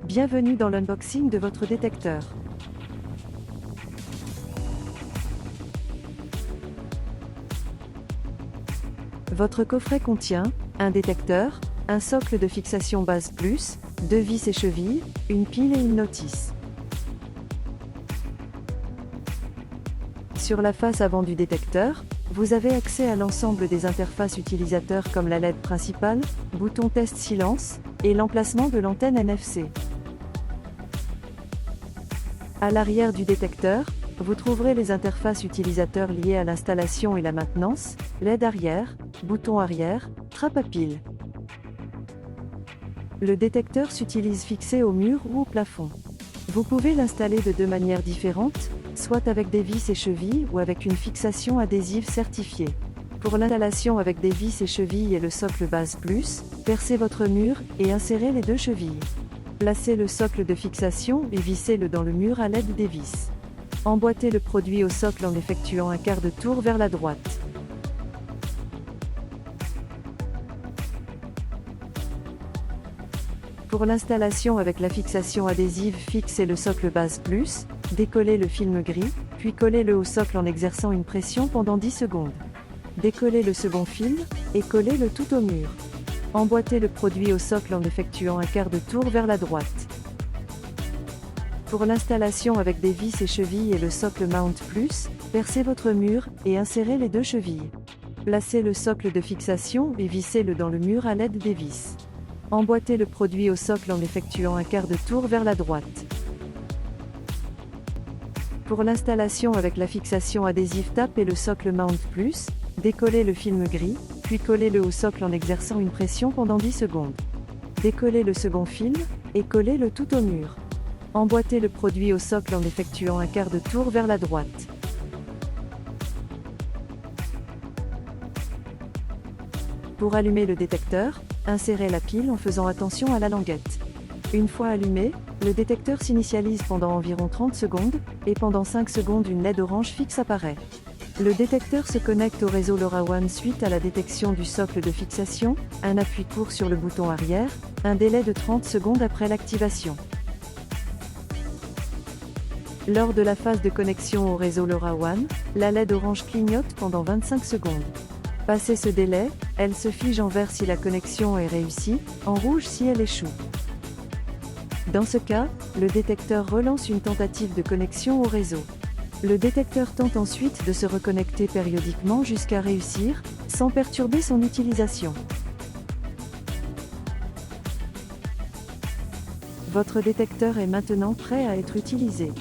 Bienvenue dans l'unboxing de votre détecteur. Votre coffret contient un détecteur, un socle de fixation base plus, 2 vis et chevilles, une pile et une notice. Sur la face avant du détecteur, vous avez accès à l'ensemble des interfaces utilisateurs comme la LED principale, bouton test silence, et l'emplacement de l'antenne NFC. À l'arrière du détecteur, vous trouverez les interfaces utilisateurs liées à l'installation et la maintenance, LED arrière, bouton arrière, trappe à pile. Le détecteur s'utilise fixé au mur ou au plafond. Vous pouvez l'installer de 2 manières différentes, soit avec des vis et chevilles ou avec une fixation adhésive certifiée. Pour l'installation avec des vis et chevilles et le socle base plus, percez votre mur et insérez les 2 chevilles. Placez le socle de fixation et vissez-le dans le mur à l'aide des vis. Emboîtez le produit au socle en effectuant un quart de tour vers la droite. Pour l'installation avec la fixation adhésive fixe et le socle base plus, décollez le film gris, puis collez-le au socle en exerçant une pression pendant 10 secondes. Décollez le second film, et collez-le tout au mur. Emboîtez le produit au socle en effectuant un quart de tour vers la droite. Pour l'installation avec des vis et chevilles et le socle mount plus, percez votre mur, et insérez les 2 chevilles. Placez le socle de fixation et vissez-le dans le mur à l'aide des vis. Emboîtez le produit au socle en effectuant un quart de tour vers la droite. Pour l'installation avec la fixation adhésive tape et le socle mount plus, décollez le film gris, puis collez-le au socle en exerçant une pression pendant 10 secondes. Décollez le second film, et collez-le tout au mur. Emboîtez le produit au socle en effectuant un quart de tour vers la droite. Pour allumer le détecteur, insérez la pile en faisant attention à la languette. Une fois allumé, le détecteur s'initialise pendant environ 30 secondes, et pendant 5 secondes une LED orange fixe apparaît. Le détecteur se connecte au réseau LoRaWAN suite à la détection du socle de fixation, un appui court sur le bouton arrière, un délai de 30 secondes après l'activation. Lors de la phase de connexion au réseau LoRaWAN, la LED orange clignote pendant 25 secondes. Passé ce délai, elle se fige en vert si la connexion est réussie, en rouge si elle échoue. Dans ce cas, le détecteur relance une tentative de connexion au réseau. Le détecteur tente ensuite de se reconnecter périodiquement jusqu'à réussir, sans perturber son utilisation. Votre détecteur est maintenant prêt à être utilisé.